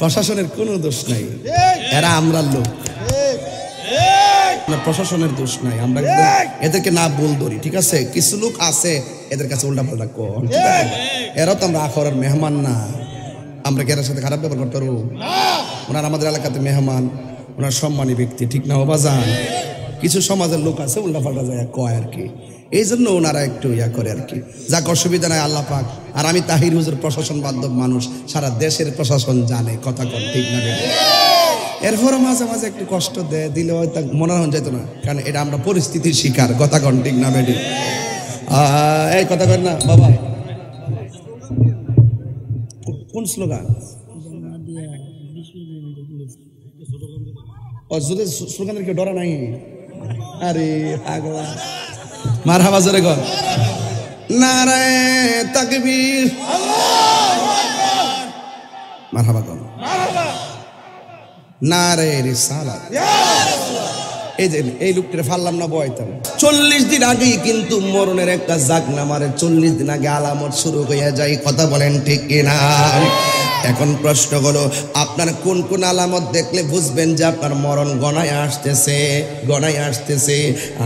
প্রশাসনের কোনো দোষ নাই, এরা আমরা লোক, প্রশাসনের দোষ নাই। আমরা এদেরকে না বল ধরি, ঠিক আছে? কিছু লোক আছে এদের কাছে উল্টা পাল্টা কর, এরাও তো আমরা আখরার মেহমান না। আমরা কি এর সাথে খারাপ ব্যবহার করতে পারবো? ওনার আমাদের এলাকাতে মেহমান, ওনার সম্মানী ব্যক্তি, ঠিক না বাজান? কিছু সমাজের লোক আছে উল্টা পাল্টা যায় কয় আর কি, এই জন্য ওনারা একটু ইয়া করে আর কি। যাক, অসুবিধা নাই, আল্লাহ পাক। আর আমি তাহির হুজুর প্রশাসন বান্ধব মানুষ, সারা দেশের প্রশাসন জানে, কথা কন, ঠিক না? এরপরও মাঝে মাঝে একটু কষ্ট দেয়, দিলে হয়তো মনে হয় যেত না, কারণ এটা আমরা পরিস্থিতির শিকার, কথা কন, ঠিক না বেডি? এই কথা কর না বাবা। কোন স্লোগান? স্লোগানের কেউ ডরা নাই? আরে পাগলা, মারহাবা জোরে কর, নারায়ে তাকবীর, মারহাবা কর, নারায়ে রিসালাত। এই যে এই লোকটা ফাললাম না বয়তাম, 40 দিন আগেই কিন্তু মরণের একটা জাগনা মারে, 40 দিন আগে আলামত শুরু হয়ে যায়, কথা বলেন ঠিক কিনা? এখন প্রশ্ন হলো, আপনার কোন কোন আলামত দেখলে বুঝবেন যে আপনার মরণ গণায় আসতেছে, গণায় আসতেছে?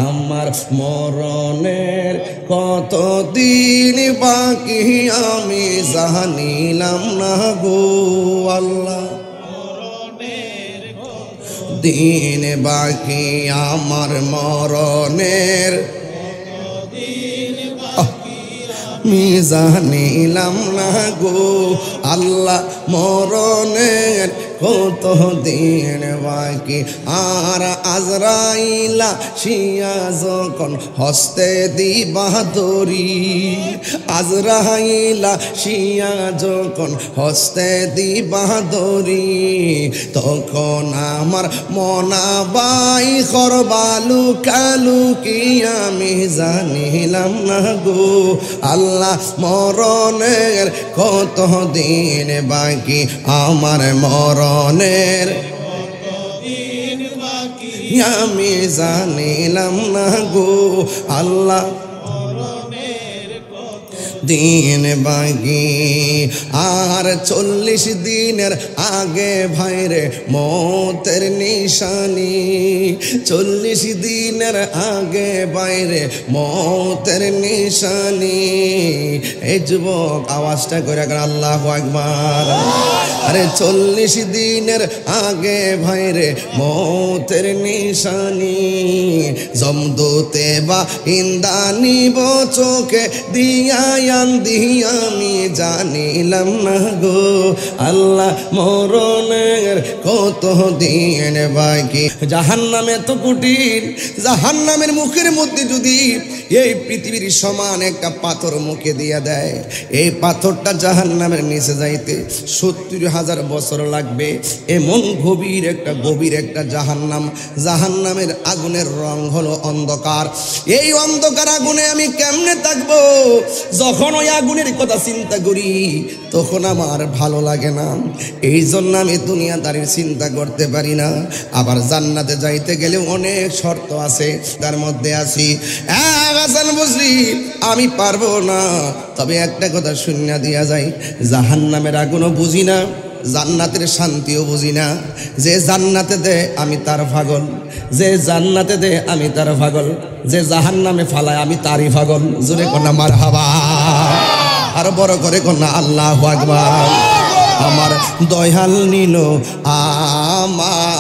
আমার মরণের কতদিন বাকি আমি জানিলাম না গো আল্লাহ, দিন বাকি আমার মরণের আমি জানিলাম না গো আল্লাহ, মরণের কত দিন বাকি। আর আজরাইলা শিয়া যখন হস্তে দিবা দড়ি, আজরাইলা শিয়া যখন হস্তে দিবা দড়ি, তখন আমার মনাবাই করবালু কালু কি আমি জানিলাম না গো আল্লাহ, মরণের কত দিন বাকি আমার মরণের আমি জানিলাম না গো আল্লাহ, দিন বাকি। আর 40 দিনের আগে ভাইরে মতের নিশানি, 40 দিনের আগে বাইরে মতের নিশানি। এই যুবক আওয়াজটা করে আল্লাহু আকবার। আরে 40 দিনের আগে ভাইরে মতের নিশানি, জমদুতে বা ইন্দানি চোখে দিয়া আমি জানিলাম না গো আল্লাহ, মরণের কত দিন বাকি। জাহান্নামে তো কঠিন, জাহান্নামের মুখের মধ্যে যদি এই পৃথিবীর সমান একটা পাথর মুখে দিয়ে দেয়, এই পাথরটা জাহান্নামের নিচে যাইতে 70,000 বছর লাগবে। এমন গভীর একটা জাহান্নাম। জাহান্নামের আগুনের রং হলো অন্ধকার। এই অন্ধকার আগুনে আমি কেমনে থাকবো? যখন ওই আগুনের কথা চিন্তা করি তখন আমার ভালো লাগে না, এই জন্য আমি দুনিয়াদারির চিন্তা করতে পারি না। আবার জান্নাতে যাইতে গেলে অনেক শর্ত আছে, তার মধ্যে আছি বুঝলি আমি পারবো না। তবে একটা কথা শুনিয়া দিয়া যায়, জাহান্নামের আগুনও বুঝি না, জান্নাতের শান্তিও বুঝি না। যে জান্নাতে দে আমি তার পাগল, যে জান্নাতে দে আমি তার পাগল, যে জাহান্নামে ফালায় আমি তারই পাগল। জোরে কন্যা মারহাবা, আরো বড় করে কন্যা আল্লাহু আকবার। আমার দয়াল নিল আমার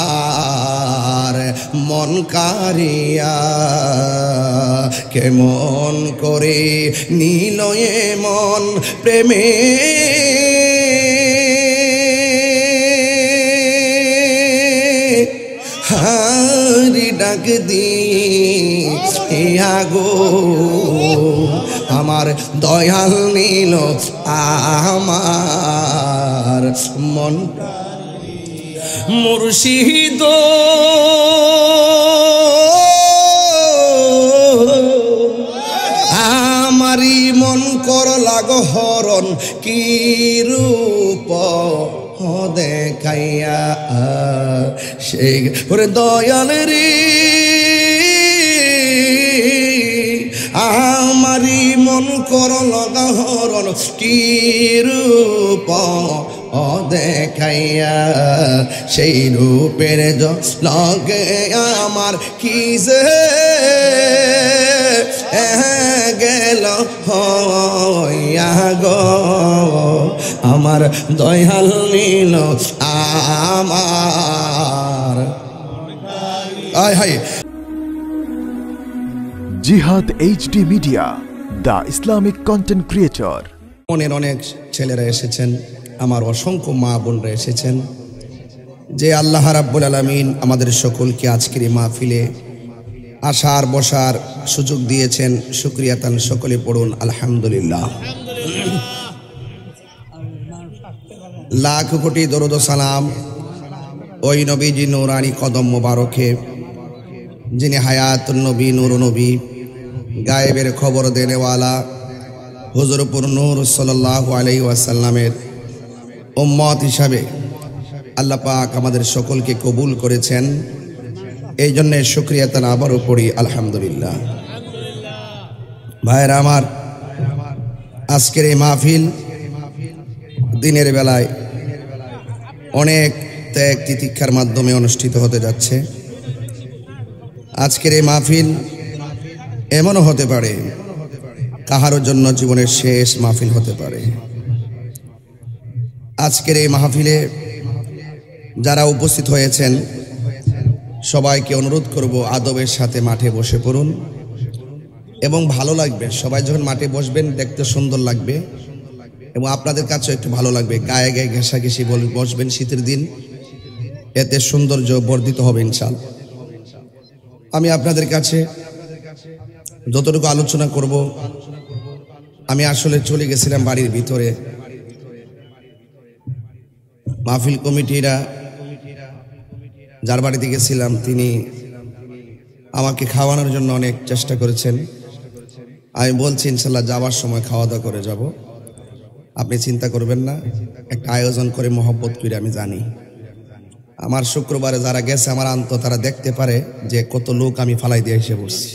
মন কারিয়া, কেমন করে নিল এ মন প্রেমে, হারি ডাক দি গো আমার দয়াল নিল আমার মন মুর্শিদ, আমারই মন কর লাগ হরণ কি রূপ দেখাইয়া, সেই দয়াল রে আমারই মন কর লগা হরণ কি রূপ ও দেখাইয়া সেই রূপের লগে আমার কি যে গেল হইয়া গো আমার দয়াল নিল আমার আয় হায় জিহাদ HD media, the Islamic content creator. মনের অনেক ছেলেরা এসেছেন, আমার অসংখ্য মা বোনরা এসেছেন। যে আল্লাহ রাব্বুল আলামিন আমাদের সকলকে আজকের এই মাহফিলে আসার বসার সুযোগ দিয়েছেন, শুকরিয়া তান সকলে পড়ুন আলহামদুলিল্লাহ। লাখ কোটি দরুদ ও সালাম ওই নবীজি নূরানি কদম মোবারকে, যিনি হায়াতুন নবী নূর নবী গায়েবের খবর দেনেওয়ালা হুজুরপুর নূর সাল্লাল্লাহু আলাইহি ওয়াসাল্লামের উম্মত হিসাবে আল্লাহ পাক আমাদের সকলকে কবুল করেছেন। এই জন্য শুকরিয়া তান আবারও পড়ি আলহামদুলিল্লাহ। ভাইরা আমার, আজকের এই মাহফিল দিনের বেলায় অনেক ত্যাগ তিতিক্ষার মাধ্যমে অনুষ্ঠিত হতে যাচ্ছে। আজকের এই মাহফিল এমনও হতে পারে কাহারও জন্য জীবনের শেষ মাহফিল হতে পারে। আজকের এই মাহফিলে যারা উপস্থিত হয়েছেন সবাইকে অনুরোধ করব আদবের সাথে মাঠে বসে পড়ুন এবং ভালো লাগবে। সবাই যখন মাঠে বসবেন দেখতে সুন্দর লাগবে এবং আপনাদের কাছেও একটু ভালো লাগবে। গায়ে গায়ে ঘেঁষাঘেঁষি বসবেন শীতের দিন, এতে সৌন্দর্য বর্ধিত হবে ইনশাআল্লাহ। আমি আপনাদের কাছে যতটুকু আলোচনা করব, আমি আসলে চলে গেছিলাম বাড়ির ভিতরে। মাহফিল কমিটিরা যার বাড়িতে গেছিলাম তিনি আমাকে খাওয়ানোর জন্য অনেক চেষ্টা করেছেন। আমি বলছি ইনশাল্লাহ যাওয়ার সময় খাওয়া দাওয়া করে যাব, আপনি চিন্তা করবেন না। একটা আয়োজন করে মহব্বত করে আমি জানি আমার শুক্রবারে যারা গেছে আমার আন্ত তারা দেখতে পারে যে কত লোক আমি ফালাই দিয়ে এসে বসছি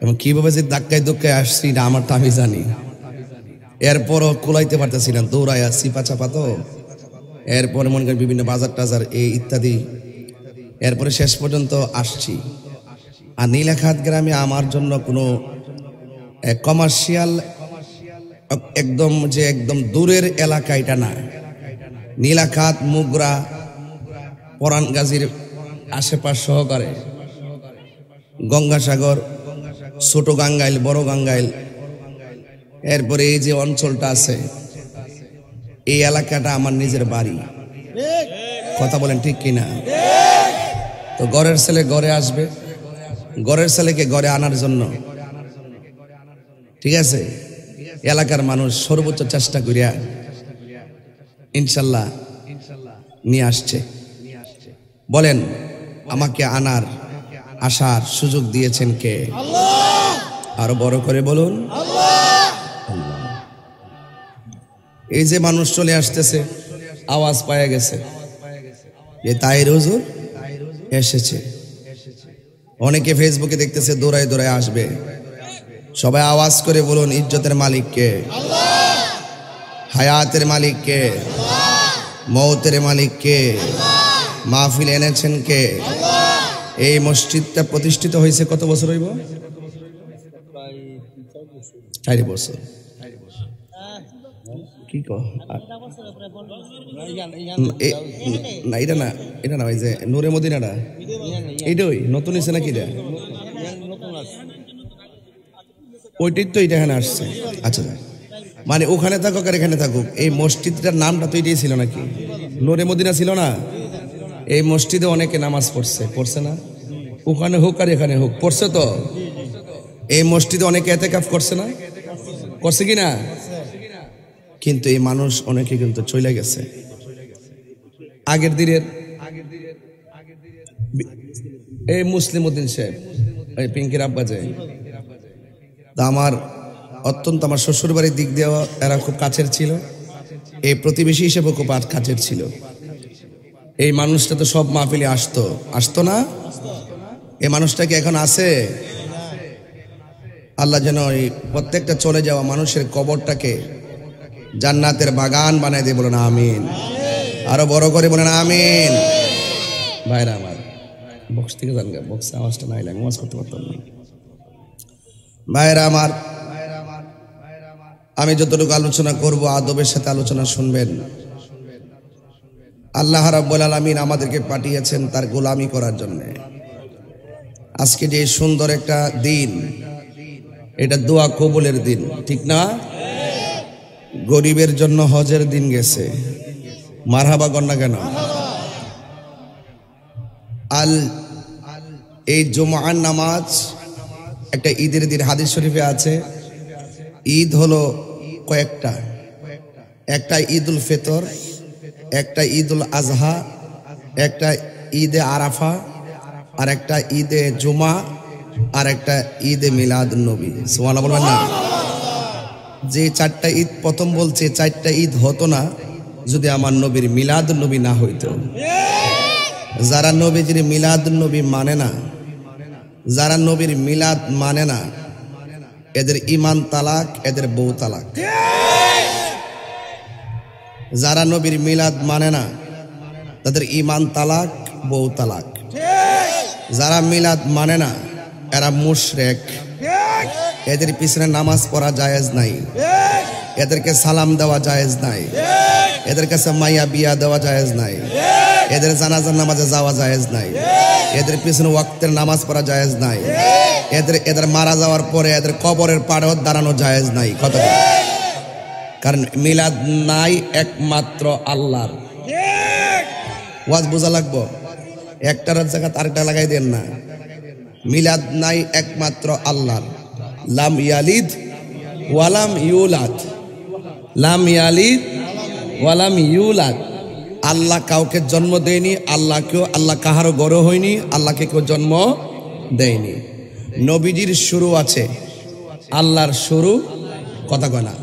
এবং কিভাবে যে ধাক্কায় ধুক্কায় আসছি না আমারটা আমি জানি। এরপরও কুলাইতে পারতেছি না, দৌড়ায় আসছি পাচাপা। তো এরপরে মনে করেন বিভিন্ন বাজার টাজার এই ইত্যাদি, এরপরে শেষ পর্যন্ত আসছি। আর নীলাখাত গ্রামে আমার জন্য কোনো কমার্শিয়াল একদম দূরের এলাকা এটা না। নীলাখাত, মুগরা, পরান গাজীর আশেপাশ সহকারে গঙ্গাসাগর, ছোট গাঙ্গাইল, বড় গাঙ্গাইল, এরপরে এই যে অঞ্চলটা আছে এই এলাকাটা আমার নিজের বাড়ি। কথা বলেন ঠিক কিনা? তো ঘরের ছেলে ঘরে আসবে, ঘরের ছেলেকে ঘরে আনার জন্য ঠিক আছে এলাকার মানুষ সর্বোচ্চ চেষ্টা করিয়া ইনশাল্লাহ নিয়ে আসছে। বলেন আমাকে আসার সুযোগ দিয়েছেন কে? আরো বড় করে বলুন। এই যে মানুষ চলে আসতেছে, আওয়াজ পাওয়া গেছে যে তাহির হুজুর এসেছে। অনেকে ফেসবুকে দেখতেছে, দৌড়ায় দৌড়ায় আসবে। সবাই আওয়াজ করে বলুন ইজ্জতের মালিক কে? হায়াতের মালিক কে? মৌতের মালিক কে? মাহফিল এনেছেন কে? এই মসজিদটা প্রতিষ্ঠিত হয়েছে কত বছর হইব? 4 বছর। কি না এটা না, এটা না, ওই যে নূরে মদিনাটা এইটাই নতুন এসে নাকি? ওইটাই তো এটা এখানে আসছে। আচ্ছা, মানে ওখানে থাকুক আর এখানে থাকুক, এই মসজিদটার নামটা তো এটাই ছিল নাকি? নূরে মদিনা ছিল না? এই মসজিদে অনেকে নামাজ পড়ছে না? ওখানে হোক আর এখানে হোক পড়ছে তো। এই মসজিদে অনেকে এতেকাফ করছে না? করছে কি না? কিন্তু এই মানুষ অনেকে কিন্তু চলে গেছে। আগের দিনের এই মুসলিম উদ্দিন সাহেব, এই পিঙ্কির আব্বা যে, তা আমার অত্যন্ত আমার শ্বশুর বাড়ির দিক দিয়ে এরা খুব কাছের ছিল, এই প্রতিবেশী হিসেবে খুব কাছের ছিল। এই মানুষটা তো সব মাহফিলে আসতো না? এই মানুষটা কি এখন আছে? আল্লাহ যেন এই প্রত্যেকটা চলে যাওয়া মানুষের কবরটাকে জান্নাতের বাগান বানাই দিয়ে বলুন আমিন। আরো বড় করে বলেন আমিন। ভাইরা আমার, বক্স থেকে জানগা, বক্সে আওয়াজটা নাই লাগে, ওয়াজ করতে পারতাম না। ভাইরা আমার, আমি যতটুকু আলোচনা করব আদবের সাথে আলোচনা শুনবেন। আল্লাহ রাব্বুল আলামিন আমাদেরকে পাঠিয়েছেন তার গোলামি করার জন্য। আজকে যে সুন্দর একটা দিন, এটা দোয়া কবুলের দিন, ঠিক না? গরিবের জন্য হজের দিন গেছে, মারহাবা কন্যা কেন? এই জুমার নামাজ একটা ঈদের দিন, হাদিস শরীফে আছে। ঈদ হলো কয়েকটা, একটা ঈদুল ফিতর, একটা ঈদুল আজহা, একটা ঈদে আরাফা, আর একটা ঈদে জুমা, আর একটা ঈদে মিলাদ নবী। সুবহানাল্লাহ বলবেন না? যে চারটা ঈদ প্রথম বলছে, চারটা ঈদ হতো না যদি আমার নবীর মিলাদ নবী না হইতো। যারা নবীজির মিলাদ নবী মানে না, যারা নবীর মিলাদ মানে না, এদের ঈমান তালাক, এদের বউ তালাক। যারা নবীর মিলাদ মানে না, তাদের ঈমান তালাক, বউ তালাক। যারা মিলাদ মানে না, এরা মুশরিক, এদের পিছনে নামাজ পড়া জায়েজ নাই, এদেরকে সালাম দেওয়া জায়েজ নাই, এদের কাছে মাইয়া বিয়া দেওয়া জায়েজ নাই, এদের জানাজার নামাজে যাওয়া জায়েজ নাই, এদের পিছনে ওয়াক্তের নামাজ পড়া জায়েজ নাই, এদের মারা যাওয়ার পরে এদের কবরের পাড়েও দাঁড়ানো জায়েজ নাই। কত? কারণ মিলাদ নাই একমাত্র আল্লাহর। ওয়াজ বোঝা লাগবো, একটার জায়গা আরেকটা লাগাই দেন না। মিলাদ নাই একমাত্র আল্লাহর। লাম ইয়ালিদ ওয়ালাম ইউলাদ, লাম ইয়ালিদ ওয়ালাম ইউলাদ। আল্লাহ কাউকে জন্ম দেয়নি, আল্লাহ কাহারও গড় হয়নি, আল্লাহকে কেউ জন্ম দেয়নি। নবীজির শুরু আছে, আল্লাহর শুরু কথা কয় না।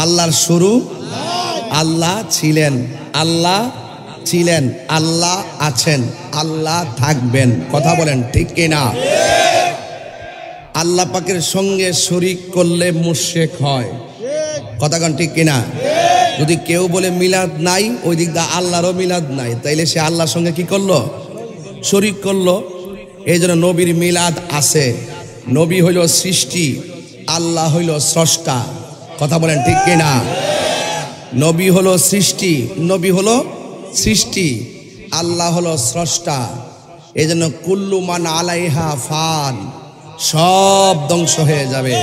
আল্লাহর শুরু, আল্লাহ ছিলেন, আল্লাহ ছিলেন, আল্লাহ আছেন, আল্লাহ থাকবেন। কথা বলেন ঠিক কিনা? আল্লাহ পাকের সঙ্গে শরীক করলে মুশরিক হয়। কথা কন ঠিক কিনা? যদি কেউ বলে মিলাদ নাই, ওই দিক দা আল্লাহরও মিলাদ নাই, তাইলে সে আল্লাহর সঙ্গে কি করলো? শরীক করলো। এই জন্য নবীর মিলাদ আছে। নবী হইল সৃষ্টি, আল্লাহ হইল স্রষ্টা। কথা বলেন ঠিক কিনা? নবী হলো সৃষ্টি, নবী হলো সৃষ্টি, আল্লাহ হলো স্রষ্টা। এই জন্য কুল্লু মান আলাইহা ফান, সব ধ্বংস হয়ে যাবে।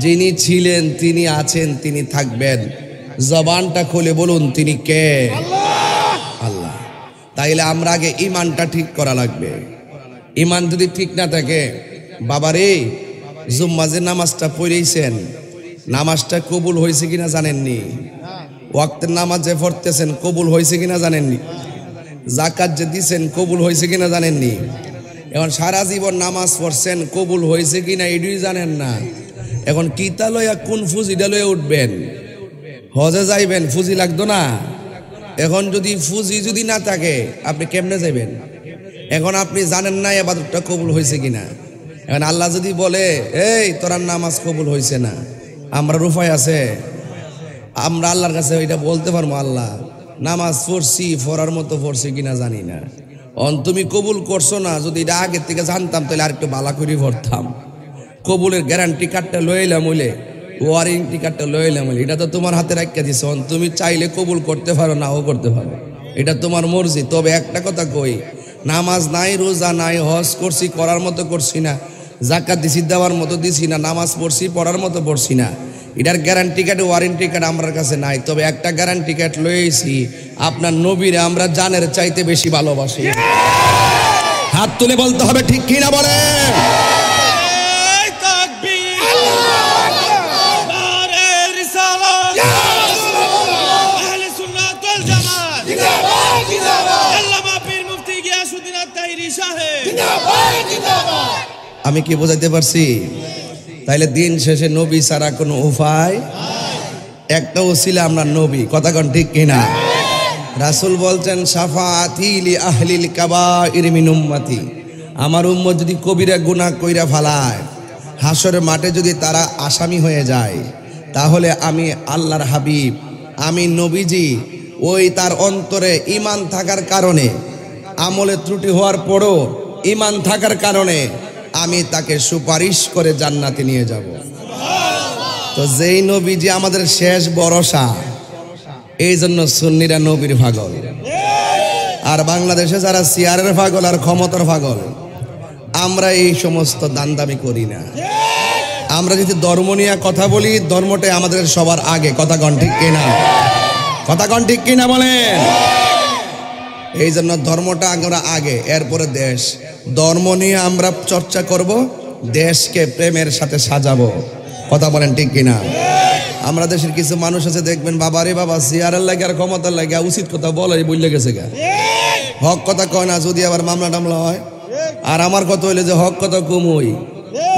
যিনি ছিলেন, তিনি আছেন, তিনি থাকবেন। জবানটা খুলে বলুন তিনি কে? আল্লাহ। তাইলে আমরা আগে ইমানটা ঠিক করা লাগবে। ইমান যদি ঠিক না থাকে, বাবারে জুম্মাজের নামাজটা পড়েছেন, নামাজটা কবুল হয়েছে কিনা জানেননি? ওয়াক্তের নামাজ যে পড়তেছেন কবুল হয়েছে কিনা জানেননি? যাকাত যে দিছেন কবুল হয়েছে কিনা জানেননি? এখন সারা জীবন নামাজ পড়ছেন, কবুল হয়েছে কিনা এটাই জানেন না। এখন কিতা লইয়া কোন ফুজিটা লইয়া উঠবেন? হজে যাইবেন, ফুজি লাগতো না? এখন যদি ফুজি যদি না থাকে, আপনি কেমনে যাবেন? এখন আপনি জানেন না ইবাদতটা কবুল হয়েছে কিনা। এখন আল্লাহ যদি বলে, এই তোর নামাজ কবুল হয়েছে না, আমরা উপায় আছে? আমরা আল্লাহর কাছে এটা বলতে পারবো, আল্লাহ নামাজ পড়ছি, পড়ার মতো পড়ছি কিনা জানি না, তুমি কবুল করছো না। যদি এটা আগের থেকে জানতাম তাহলে আরেকটু বালা করে পড়তাম। কবুলের গ্যারান্টি কার্ডটা লইলাম হইলে, ওয়ারেন্টি কার্ডটা লইলাম হইলে, এটা তো তোমার হাতে রাখিয়া দিছো। তুমি চাইলে কবুল করতে পারো, নাও করতে পারো, এটা তোমার মর্জি। তবে একটা কথা কই, নামাজ নাই, রোজা নাই, হজ করছি করার মতো করছি না, যাকাত দিছি দেওয়ার মতো দিছি না, নামাজ পড়ছি পড়ার মতো পড়ছি না, এটার গ্যারান্টি কার্ড ওয়ারেন্টি কার্ড আমার কাছে নাই। তবে একটা গ্যারান্টি কার্ড লয়েছি, আপনার নবীরে আমরা জানের চাইতে বেশি ভালোবাসি। হাত তুলে বলতে হবে ঠিক কিনা বলে? আমি কি বোঝাইতে পারছি? তাইলে দিন শেষে নবী ছাড়া কোনো উপায় একটা ওসিলা আমরা নবী। কথা কন ঠিক কিনা? রাসূল বলছেন, শাফাআতি লি আহলিল কাবাইর মিন উম্মতি, আমার উম্মত যদি কবিরা গুনাহ কইরা ফালায়, হাসরের মাঠে যদি তারা আসামি হয়ে যায়, তাহলে আমি আল্লাহর হাবিব, আমি নবীজি, ওই তার অন্তরে ঈমান থাকার কারণে, আমলে ত্রুটি হওয়ার পরও ঈমান থাকার কারণে আমি তাকে সুপারিশ করে জান্নাতে নিয়ে যাব। তো যেই নবীজি আমাদের শেষ ভরসা, এই জন্য সুন্নিরা নবীর পাগল। আর বাংলাদেশে যারা চেয়ারের পাগল আর ক্ষমতার পাগল, আমরা এই সমস্ত দান্দামি করি না। আমরা যদি ধর্ম নিয়ে কথা বলি, ধর্মটাই আমাদের সবার আগে। কথা কন ঠিক কিনা? কথা কন ঠিক কিনা বলেন? এই জন্য ধর্মটা আমরা আগে, এরপরে দেশ। ধর্ম নিয়ে আমরা চর্চা করব, দেশকে প্রেমের সাথে সাজাবো। কথা বলেন ঠিক কিনা? আমরা দেশের কিছু মানুষ আছে দেখবেন, বাবারে বাবা চেয়ারের লাগে আর ক্ষমতার লাগে উচিত কথা বলে বললে গেছে গা, হক কথা কয় না। যদি আবার মামলা টামলা হয়, আর আমার কথা হইলে যে হক কথা কমই,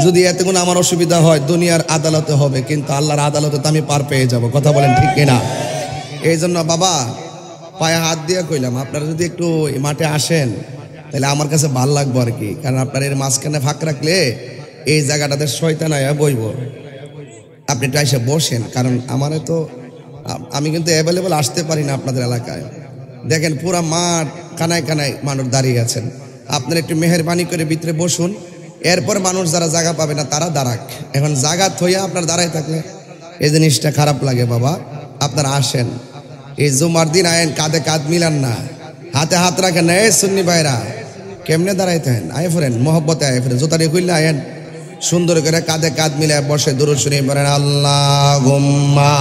যদি এতে কোনো আমার অসুবিধা হয় দুনিয়ার আদালতে হবে, কিন্তু আল্লাহর আদালতে তো আমি পার পেয়ে যাব। কথা বলেন ঠিক কিনা? এই জন্য বাবা পায়ে হাত দিয়ে কইলাম, আপনারা যদি একটু মাঠে আসেন তাহলে আমার কাছে ভাল লাগবো আর কি। কারণ আপনার এর মাঝখানে ফাঁক রাখলে এই জায়গাটাতে শয়তান আয়া বইব। আপনি একটু এসে বসেন, কারণ আমারে তো, আমি কিন্তু অ্যাভেলেবল আসতে পারি না আপনাদের এলাকায়। দেখেন পুরা মাঠ কানায় কানায় মানুষ দাঁড়িয়ে আছেন। আপনারা একটু মেহেরবানি করে ভিতরে বসুন, এরপর মানুষ যারা জায়গা পাবে না তারা দাঁড়াক। এখন জায়গা থইয়া আপনার দাঁড়ায় থাকলে এই জিনিসটা খারাপ লাগে। বাবা আপনারা আসেন, এই জুমার দিন আয়েন, কাঁধে কাঁধ মিলান না, হাতে হাত রাখেন। এই সুন্নি ভাইরা কেমনে দাঁড়াইতেন? আয় ফেরেন, মহব্বতে আয় ফেরেন, জোতারি খুললে আয়েন, সুন্দর করে কাঁধে কাঁধ মিলে বসে দুরূদ শরীফ পড়েন। আল্লাহুম্মা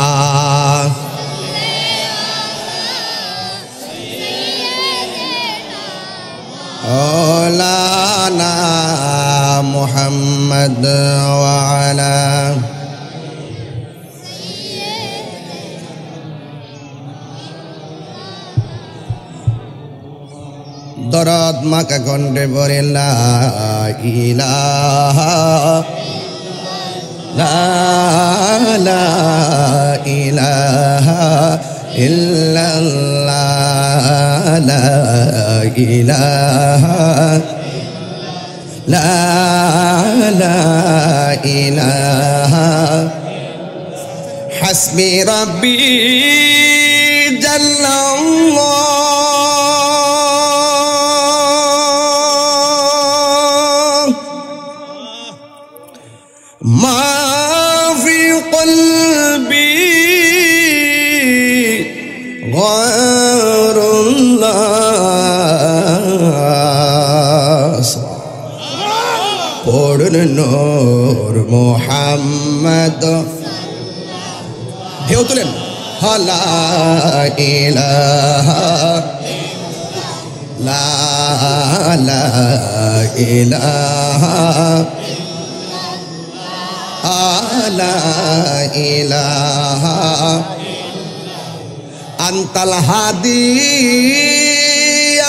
আলানা মুহাম্মদ ওয়া আলা দরদ মাকা কণ্ঠে পড়ে লা ইলাহা লা ইলাহা ইল্লাল্লাহ লা ইলাহা লা ইলাহা হাসবি রাব্বি জাল্লাল্লাহ ما في قلبي غير الله পড়ুন নূর মুহাম্মদ ঢেউ তুলেন লা ইলাহা লা ইলাহা লা ইলাহা আনতাল হাদি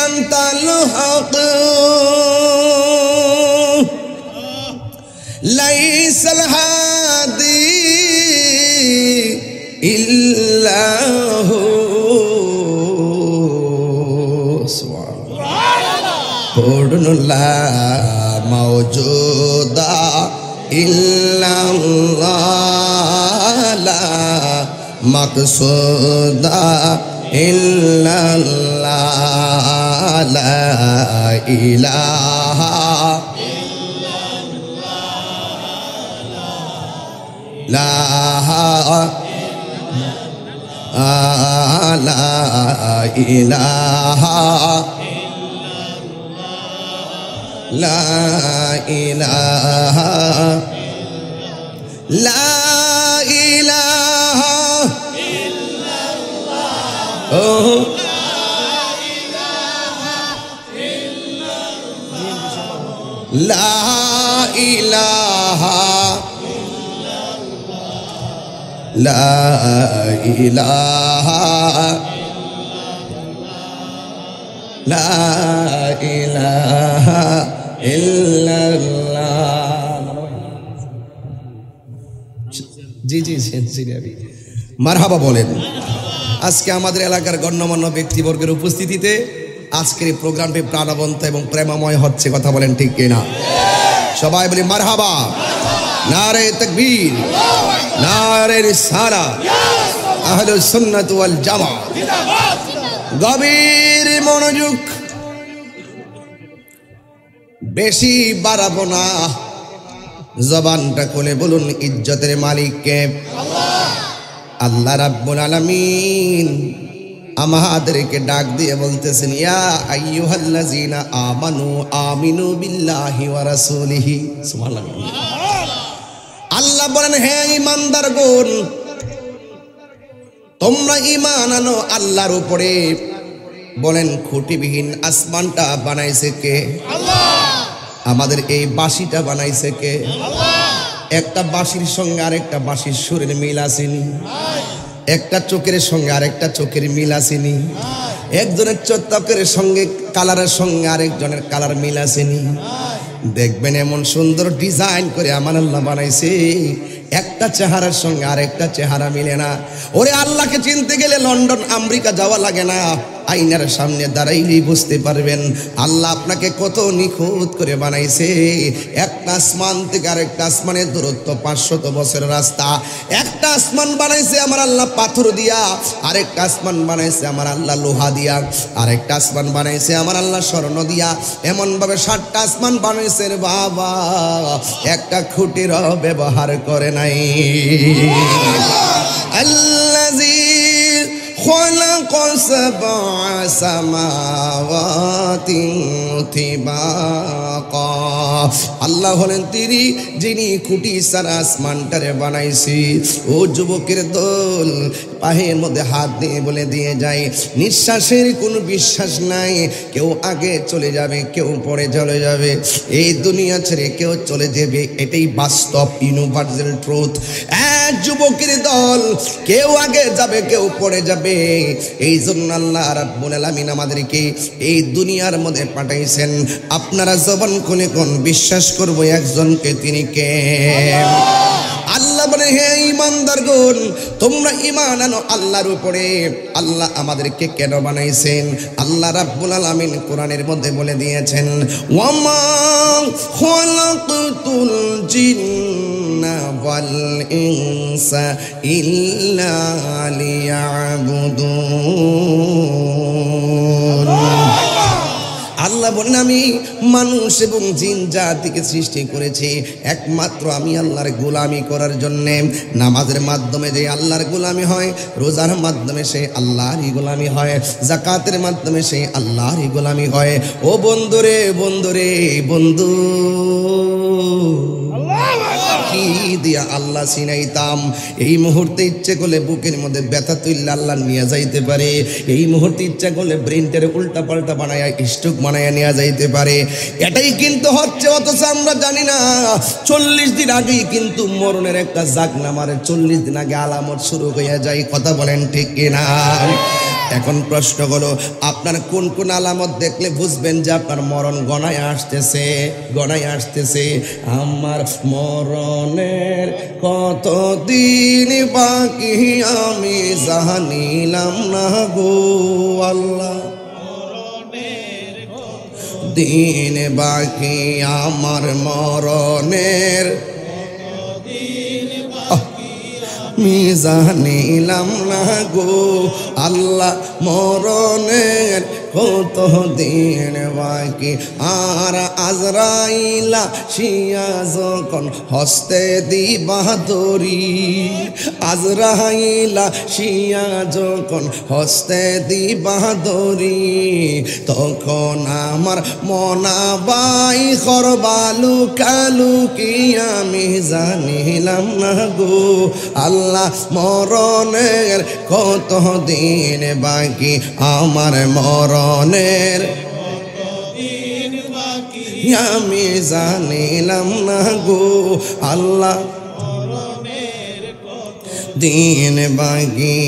আনতাল হক লাইসাল হাদি ইল্লাহু সুবহানাল্লাহ পড়ুন লা মাওজুদা ইল্লাল্লাহ লা মাকসুদা ইল্লাল্লাহ লা ইলাহা লা ইলাহা লা ইলাহা লা ইলাহা ইল্লাল্লাহ লা ইলাহা লা ইলাহা লা ইলাহা ইল্লাল্লাহ। জি জি মারহাবা বলেন। আজকে আমাদের এলাকার গণ্যমান্য ব্যক্তিবর্গের উপস্থিতিতে আজকের এই প্রোগ্রামটি প্রাণবন্ত এবং প্রেমময় হচ্ছে। কথা বলেন ঠিক কিনা? সবাই বলি মারহাবা। নারে তাকবীর, নারে রিসালাত, আহলুস সুন্নাত ওয়াল জামাত। গভীর মনোযোগ, বেশি বাড়াবো না, জবানটা খুলে বলুন ইজ্জতের মালিক কে? আল্লাহ রাব্বুল আলামিন আমাদেরকে ডাক দিয়ে বলতেছেন, ইয়া আইয়ুহাল্লাযীনা আমানু আমিনু বিল্লাহি ওয়া রাসূলিহি। সুবহানাল্লাহ। আল্লাহ বলেন, হে ঈমানদারগণ, তোমরা ঈমান আনো আল্লাহর উপরে। বলেন, খুঁটিবিহীন আসমানটা বানাইছে কে? আল্লাহ। আমাদের এই বাঁশিটা বানাইছে কে? আল্লাহ। একটা বাঁশির সঙ্গে আরেকটা বাঁশির সুরের মিল আসেনি, একটা চোখের সঙ্গে আরেকটা চোখের মিল আসেনি, একজনের চোখের সঙ্গে কালারের সঙ্গে আরেকজনের কালার মিল আসেনি। দেখবেন এমন সুন্দর ডিজাইন করে আমার আল্লাহ বানাইছে, একটা চেহারার সঙ্গে আরেকটা চেহারা মিলে না। ওরে আল্লাহকে চিনতে গেলে লন্ডন আমেরিকা যাওয়া লাগে না, আয়নার সামনে দাঁড়াইলেই বুঝতে পারবেন আল্লাহ আপনাকে কত নিখুঁত করে বানাইছে। একটা আসমান থেকে আরেকটা আসমানের দূরত্ব 500 বছরের রাস্তা। একটা আসমান বানাইছে আমার আল্লাহ পাথর দিয়া, আরেকটা আসমান বানাইছে আমার আল্লাহ লোহা দিয়া, আরেকটা আসমান বানাইছে আমার আল্লাহ স্বর্ণ দিয়া। এমন ভাবে 7টা আসমান বানাইছে রে বাবা, একটা খুঁটির ব্যবহার করে নাই। আল্লাযী خلق 7 سماوات طباقا। আল্লাহ হলেন তিনি যিনি খুঁটি সারা আসমানটারে বানাইছি। ও যুবকের দল, পায়ের মধ্যে হাত দিয়ে বলে দিয়ে যায়, নিঃশ্বাসের কোনো বিশ্বাস নাই। কেউ আগে চলে যাবে, কেউ পরে চলে যাবে, এই দুনিয়া ছেড়ে কেউ চলে যাবে, এটাই বাস্তব ইউনিভার্সাল ট্রুথ। এক যুবকের দল, কেউ আগে যাবে, কেউ পরে যাবে। এই জন্য আল্লাহ রাব্বুল আলামিন আমাদেরকে এই দুনিয়ার মধ্যে পাঠাইছেন। আপনারা জবান খুলে কোন বিশ্বাস করব একজনকে, তিনি কে? আল্লাহ বলে, হে ঈমানদারগণ, তোমরা ঈমান আনো আল্লাহর উপরে। আল্লাহ আমাদেরকে কেন বানাইছেন? আল্লাহ রাব্বুল আলামিন কোরআনের মধ্যে বলে দিয়েছেন, ওয়ামা খালাকতুল জিন্না ওয়াল ইনসা ইল্লা লিয়াবুদুন। আল্লাহ বলেন, আমি মানুষ এবং জিন জাতিকে সৃষ্টি করেছি একমাত্র আমি আল্লাহর গোলামি করার জন্যে। নামাজের মাধ্যমে যে আল্লাহর গোলামি হয়, রোজার মাধ্যমে সে আল্লাহরই গোলামি হয়, যাকাতের মাধ্যমে সে আল্লাহরই গোলামি হয়। ও বন্ধুরে, বন্ধুরে, বন্ধু, কি দিয়া আল্লাহ চিনাইতাম? এই মুহূর্তে ইচ্ছে করলে বুকের মধ্যে ব্যথা তুললে আল্লাহ নিয়ে যাইতে পারে। এই মুহূর্তে ইচ্ছা করলে ব্রেনটারে উল্টা পাল্টা বানায় স্ট্রোক বানায় নিয়ে যাইতে পারে। এটাই কিন্তু হচ্ছে, অথচ আমরা জানি না। 40 দিন আগেই কিন্তু মরণের একটা জাগনা মারে, 40 দিন আগে আলামত শুরু হয়ে যায়। কথা বলেন ঠিক কিনা? এখন প্রশ্ন হলো, আপনার কোন কোন আলামত দেখলে বুঝবেন যে আপনার মরণ গণায় আসতেছে? গণায় আসতেছে। আমার মরণের কতদিন বাকি আমি জানিলাম না গো আল্লাহ। দিন বাকি আমার মরণের আমি জানিলাম না গো আল্লাহ, মরণের কত দিন বাকি। আর আজরাইলা শিয়া যখন হস্তে দিবা দড়ি, আজরাইলা শিয়া যখন হস্তে দিবা দড়ি, তখন আমার মনাবাই করবালু কালু কি আমি জানিলাম না গো আল্লাহ, মরণের কত দিন বাকি আমার মরণের আমি জানিলাম না গো আল্লাহ। দিন বাকি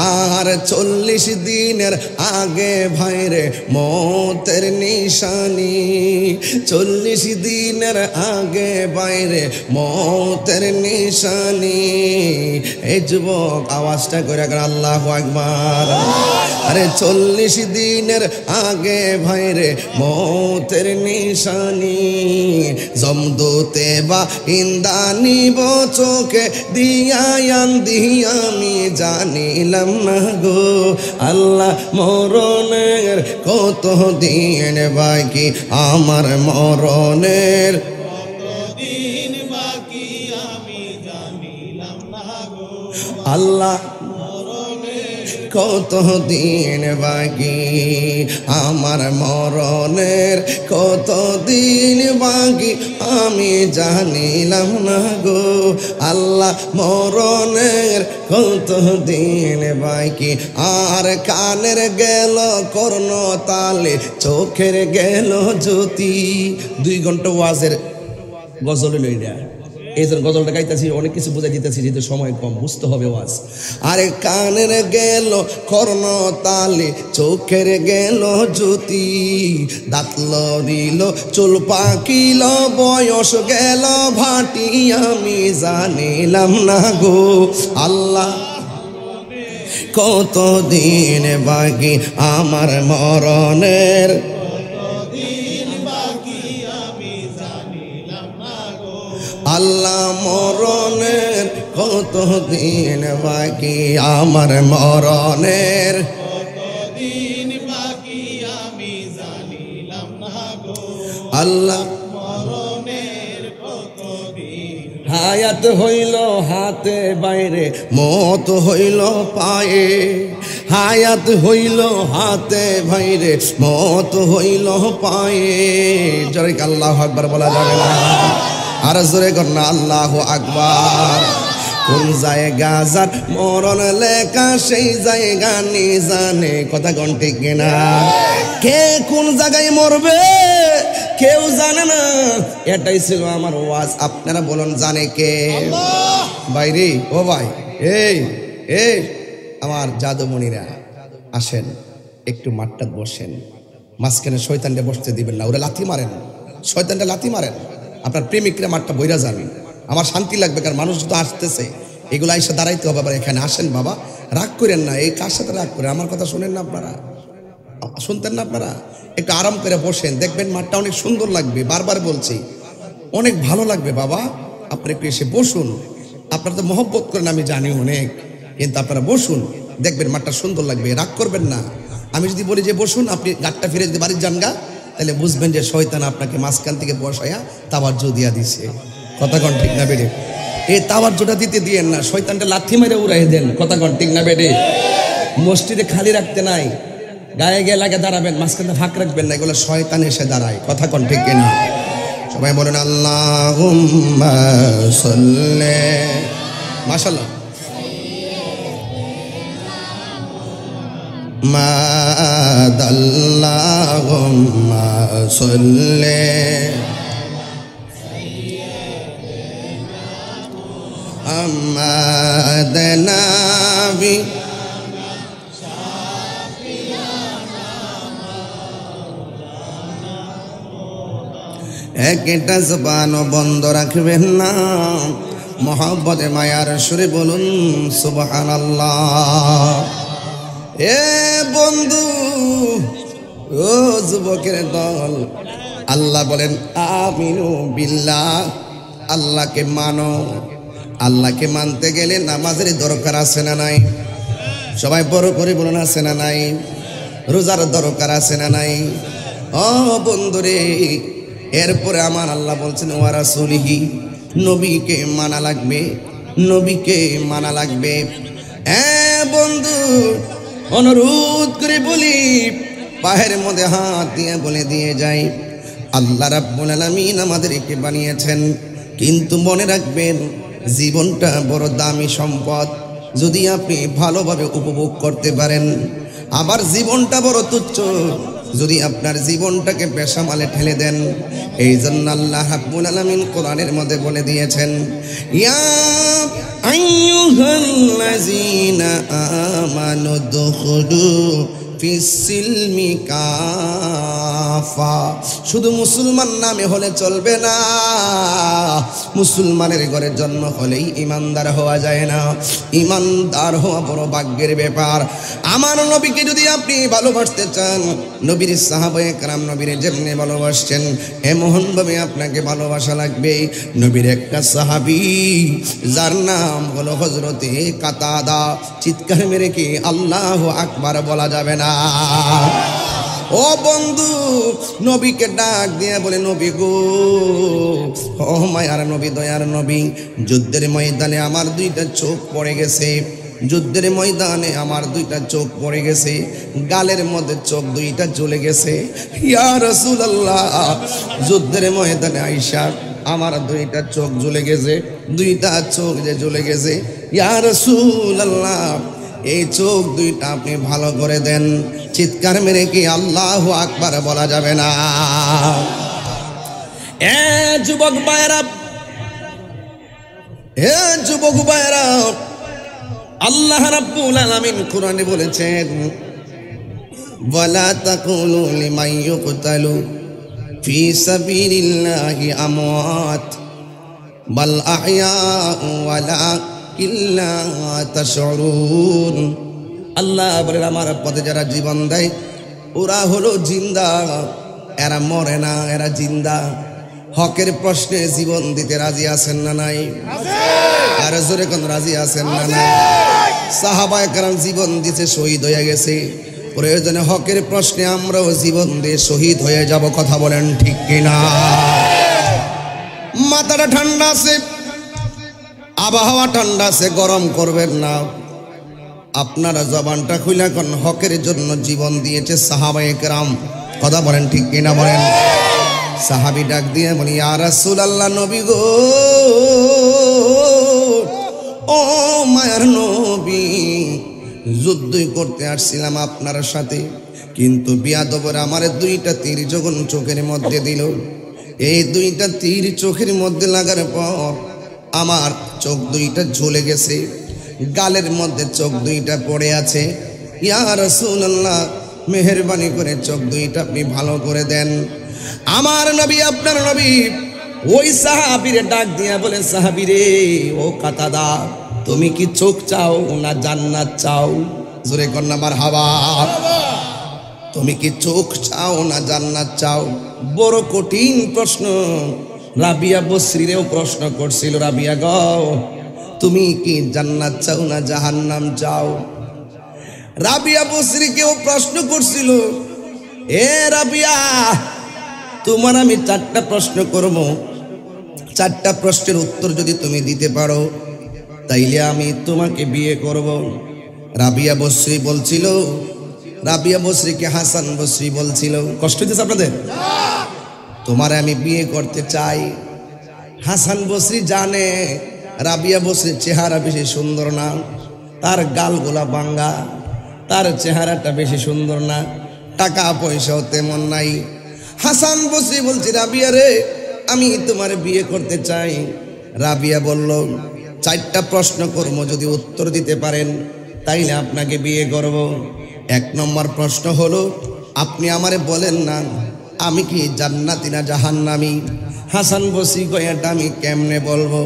আর 40 দিনের আগে ভাইরে মৌতের নিশানি 40 দিনের আগে বাইরে মৌতের নিশানি এই যুবক আওয়াজটা করে আল্লাহু আকবার আরে 40 দিনের আগে ভাইরে মৌতের নিশানি জমদুতে বা ইন্দানি চোখে দিয়া আমি জানিলাম না গো আল্লাহ মরণের কত দিন বাকি আমার মরণের দিন বাকি আমি জানিলাম না গো আল্লাহ কত দিন বাকি আমার মরণের কত দিন বাকি আমি জানিলাম না গো আল্লাহ মরণের কত দিন বাকি আর কানের গেল কর্ণ তালে চোখের গেল জ্যোতি 2 ঘন্টা ওয়াজের গজল লইলা এই জন্য গজলটা গাইতেছি অনেক কিছু বুঝাই দিতেছি যেহেতু সময় কম বুঝতে হবে ওয়াজ আরে কানের গেল কর্ণ তালে চোখের গেল জ্যোতি দাঁত লড়িল চুল পাকিল বয়স গেল ভাটি আমি জানিলাম না গো আল্লাহ কত দিন বাকি আমার মরণের আল্লাহ মরণের কত দিন বাকি আমার মরণের দিন বাকি আমি জানিলাম না গো আল্লাহ মরণের কত দিন হায়াত হইল হাতে বাইরে মত হইল পায়ে হায়াত হইল হাতে বাইরে মত হইল পায়ে জোরে আল্লাহু আকবার বলা যাবে না আর জোরে কন্যা আল্লাহু আকবার কোন জায়গা যার মরণ লেখা সেই জায়গা নি জানে কথা কোন ঠিক কিনা কে কোন জায়গায় মরবে কেউ জানে না এটাই ছিল আমার ওয়াজ আপনারা বলুন জানে কে বাইরে ও ভাই এই এই আমার জাদুমণিরা আসেন একটু মাঠটা বসেন মাঝখানে শয়তানটা বসতে দিবেন না ওরা লাথি মারেন শয়তানটা লাথি মারেন আপনার প্রেমিকরা মাঠটা বইরা যাবে আমার শান্তি লাগবে কারণ মানুষ তো আসতেছে এগুলো এসে দাঁড়াইতে হবে আবার এখানে আসেন বাবা রাগ করেন না এই কার সাথে রাগ করে আমার কথা শোনেন না আপনারা শুনতেন না আপনারা একটু আরাম করে বসেন দেখবেন মাঠটা অনেক সুন্দর লাগবে বারবার বলছি অনেক ভালো লাগবে বাবা আপনি একটু এসে বসুন আপনারা তো মহব্বত করেন আমি জানি অনেক কিন্তু আপনারা বসুন দেখবেন মাঠটা সুন্দর লাগবে রাগ করবেন না আমি যদি বলি যে বসুন আপনি গাটটা ফিরে যদি বাড়ির যান গা তাহলে বুঝবেন যে শয়তান আপনাকে মাঝখান থেকে বসায়া তাওয়াজ্জু দিয়া দিছে কথা কোন ঠিক না বেড়ে এই তাওয়াজ্জুটা দিতে দিয়েন না শয়তানটা লাথি মেরে উড়াই দেন কথা কোন ঠিক না বেড়ে মসজিদে খালি রাখতে নাই গায়ে গায়ে লাগে দাঁড়াবেন মাঝখানে ফাঁক রাখবেন না এগুলো শয়তান এসে দাঁড়ায় কথা কোন ঠিক কিনা সবাই বলেন আল্লাহুম্মা সাল্লি মাশাআল্লাহ মাদাল্লাহুম্মা সাল্লি আমাদনাবি একটা জবানও বন্ধ রাখবেন না মহব্বতে মায়ার সুরে বলুন সুবহানাল্লাহ এ বন্ধু ও যুবকের দল আল্লাহ বলেন আমিনু বিল্লাহ আল্লাহকে মানো আল্লাহকে মানতে গেলে নামাজের দরকার আছে না নাই সবাই বড় করে বলুন আছে না নাই রোজার দরকার আছে না নাই ও বন্ধুরে এরপরে আমার আল্লাহ বলছেন ওয়া রাসূলিহি নবীকে মানা লাগবে নবীকে মানা লাগবে বন্ধু অনুরোধ করে বলি পায়ের মধ্যে হাত দিয়ে বলে দিয়ে যাই আল্লাহ রাব্বুল আলামিন আমাদেরকে বানিয়েছেন কিন্তু মনে রাখবেন জীবনটা বড় দামি সম্পদ যদি আপনি ভালোভাবে উপভোগ করতে পারেন আবার জীবনটা বড় তুচ্ছ যদি আপনার জীবনটাকে পেশামালে ঠেলে দেন। এই জন্য আল্লাহ রাব্বুল আলামিন কোরআনের মধ্যে বলে দিয়েছেন, ইয়া আইয়ুহাল্লাযীনা আমানু দুখুলু ফিস-সিলমি কাফা। শুধু মুসলমান নামে হলে চলবে না, মুসলমানের ঘরে জন্ম হলেই ইমানদার হওয়া যায় না। ইমানদার হওয়া বড় ভাগ্যের ব্যাপার। আমার নবীকে যদি আপনি ভালোবাসতে চান, নবীর সাহাবায়ে কেরাম নবীর যেমনি ভালোবাসছেন এমনভাবে আপনাকে ভালোবাসা লাগবে। নবীর একটা সাহাবী যার নাম হলো হযরতে কাতাদা, চিৎকার মেরে কি আল্লাহু আকবার বলা যাবে না? ও বন্ধু, নবীকে ডাক দিয়ে বলে, নবী গো, ও মায়ার নবী, দয়ার নবী, যুদ্ধের ময়দানে আমার দুইটা চোখ পড়ে গেছে, যুদ্ধের ময়দানে আমার দুইটা চোখ পড়ে গেছে, গালের মধ্যে চোখ দুইটা জ্বলে গেছে। ইয়া রাসূলুল্লাহ, যুদ্ধের ময়দানে আইসা আমার দুইটা চোখ জ্বলে গেছে, দুইটা চোখ যে জ্বলে গেছে, ইয়া রাসূলুল্লাহ এই চোখ দুইটা আপনি ভালো করে দেন। চিৎকার মেরে কি আল্লাহু আকবার বলা যাবে না? এ যুবক ভাইরা, হে যুবক ভাইরা, আল্লাহ রাব্বুল আলামিন কোরআনে বলেছেন, ওয়ালা তাকুলু লিমান ইউকতালু ফি সাবিলিল্লাহি আমওয়াত বাল আহইয়াউ ওয়ালাকিল্লা তাশউরুন। আল্লাহ বলেন, আমার পথে যারা জীবন দেয় ওরা হলো জিন্দা, এরা মরে না, এরা জিন্দা। হকের প্রশ্নে জীবন দিতে রাজি আছেন না নাই? আর জোরে কোন রাজি আছেন না নাই? সাহাবায়ে কেরাম জীবন দিতে শহীদ হয়ে গেছে, প্রয়োজনে হকের প্রশ্নে আমরাও জীবন দিয়ে শহীদ হয়ে যাব। কথা বলেন ঠিক কিনা? মাথাটা ঠান্ডা আছে, আবহাওয়া ঠান্ডা আছে, গরম করবেন না। আপনারা জবানটা খুলে কোন হকের জন্য জীবন দিয়েছে সাহাবায়ে কেরাম। কথা বলেন ঠিক কিনা? বলেন। সাহাবী ডাক দিয়ে বলি, ইয়া রাসূলুল্লাহ, নবী গো, ও মায়ার নবী, যুদ্ধই করতে আসছিলাম আপনার সাথে, কিন্তু বিয়াদবর আমার দুইটা তীর যখন চোখের মধ্যে দিল, এই দুইটা তীর চোখের মধ্যে লাগার পর আমার চোখ দুইটা ঝুলে গেছে, গালের মধ্যে চোখ দুইটা পড়ে আছে। ইয়া রাসূলুল্লাহ, মেহেরবানি করে চোখ দুইটা আপনি ভালো করে দেন। আমার নবী, আপনার নবী ওই সাহাবীরে ডাক দিয়া বলে, সাহাবীরে, ও কাতাদা, তুমি কি চোখ চাও না জান্নাত চাও? জোরে কন্যা মারহাবা। তুমি কি চোখ চাও না জান্নাত চাও? বড় কঠিন প্রশ্ন। রাবিয়া বসরিরেও প্রশ্ন করছিল, রাবিয়া গো, তুমি কি জান্নাত চাও না জাহান্নাম চাও? রাবিয়া বসরিকেও প্রশ্ন করছিল, এ রাবিয়া, তোমার আমি 4টা প্রশ্ন করব, 4টা প্রশ্নের উত্তর যদি তুমি দিতে পারো তাইলে আমি তোমাকে বিয়ে করব। রাবিয়া বসরি বলছিল, রাবিয়া বসরিকে হাসান বসরি বলছিল, কষ্ট হচ্ছে আপনাদের? তোমারে আমি বিয়ে করতে চাই। হাসান বসরি জানে রাবিয়া বসরির চেহারা বেশি সুন্দর না, তার গালগুলা ভাঙ্গা, তার চেহারাটা বেশি সুন্দর না, টাকা পয়সাও তেমন নাই। হাসান বসরি বলছে, রাবিয়া রে, আমি তোমার বিয়ে করতে চাই। রাবিয়া বলল, 4টা প্রশ্ন করব, যদি উত্তর দিতে পারেন তাইলে আপনাকে বিয়ে করব। 1 নম্বর প্রশ্ন হলো, আপনি আমারে বলেন না আমি কি জান্নাতি না জাহান্নামী? হাসান বসরি কয়, এটা আমি কেমনে বলবো?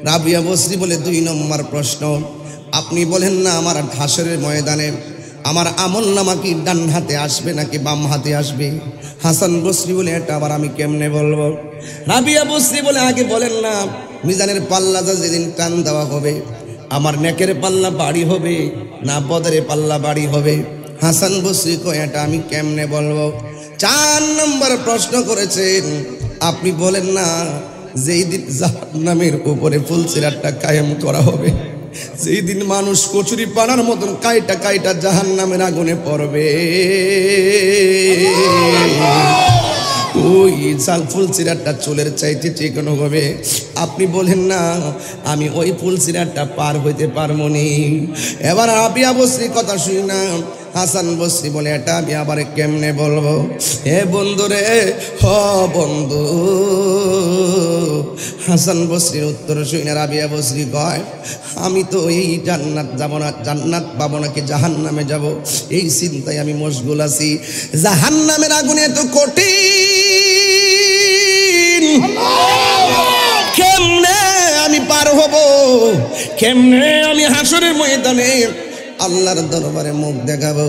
রাবিয়া বসরি বলে, 2 নম্বর প্রশ্ন, আপনি বলেন না আমার হাসরের ময়দানে আমার আমল নামা কি ডান হাতে আসবে নাকি বাম হাতে আসবে? হাসান বসরি বলে, এটা আবার আমি কেমনে বলবো? রাবিয়া বসরি বলে, আগে বলেন না মিজানের পাল্লা যেদিন টান দেওয়া হবে আমার নেকের পাল্লা বাড়ি হবে না বদরের পাল্লা বাড়ি হবে? হাসান বসরি কয়, এটা আমি কেমনে বলবো? 4 নম্বর প্রশ্ন করেছেন, আপনি বলেন না যেই দিন জাহান্নামের উপরে ফুলসিরাতটা কায়েম করা হবে, যেই দিন মানুষ কচুরি পানার মতন কাইটা কাইটা জাহান্নামের আগুনে পড়বে, ওই জাল ফুলসিরাতটা চুলের চাইতে চিকন হবে। আপনি বলেন না আমি ওই ফুলসিরাতটা পার হইতে পারবো নি। এবার রাবিয়া বসরি কথা শুনি না, হাসান বসরি বলে এটা আমি আবার কেমনে বলবো? হে বন্ধু রে, হ বন্ধু। হাসান বসরির উত্তর শুনে রাবিয়া বসরি কয়, আমি তো এই জান্নাত যাব না, জান্নাত পাবো নাকি জাহান্নামে যাব, এই চিন্তায় আমি মশগুল আছি। জাহান্নামের আগুনে এত কঠিন, কেমনে আমি পার হব, কেমনে আমি হাসরের ময়দানে আল্লাহর দরবারে মুখ দেখাবো?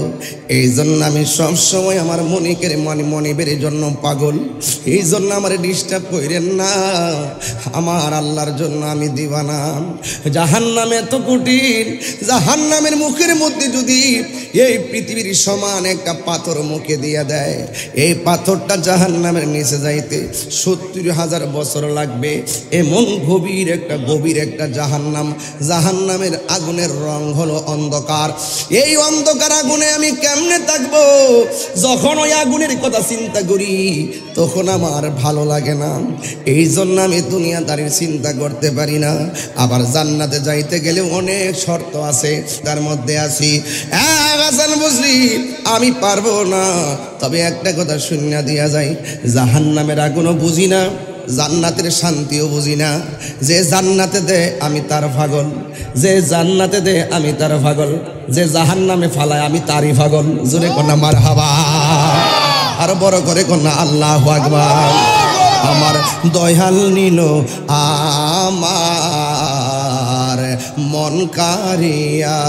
এই জন্য আমি সবসময় আমার মনিবের জন্য পাগল। এই জন্য আমার ডিস্টার্ব করেন না, আমার আল্লাহর জন্য আমি দিবানা। জাহান্নামে এত কঠিন, জাহান্নামের মুখের মধ্যে যদি এই পৃথিবীর সমান একটা পাথর মুখে দিয়ে দেয়, এই পাথরটা জাহান্নামের নিচে যাইতে 70,000 বছর লাগবে। এমন গভীর একটা জাহান্নাম। জাহান্নামের আগুনের রং হলো অন্ধকার। এই অন্ধকার আগুনে আমি কেমনে থাকবো? যখন ওই আগুনের কথা চিন্তা করি তখন আমার ভালো লাগে না। এই জন্য আমি দুনিয়াদারির চিন্তা করতে পারি না। আবার জান্নাতে যাইতে গেলে অনেক শর্ত আছে, তার মধ্যে আছি হাসান বসরি আমি পারবো না। তবে একটা কথা শুনিয়া দিয়া যায়, জাহান্নামের আগুনও বুঝি না, জান্নাতের শান্তিও বুঝি না। যে জান্নাতে দে আমি তার পাগল, যে জান্নাতে দে আমি তার পাগল, যে জাহান্নামে ফালায় আমি তারই পাগল। জোরে কন্যা মারহাবা, আর বড় করে কন্যা আল্লাহু আকবার। আমার দয়াল নিল আমার মন কারিয়া,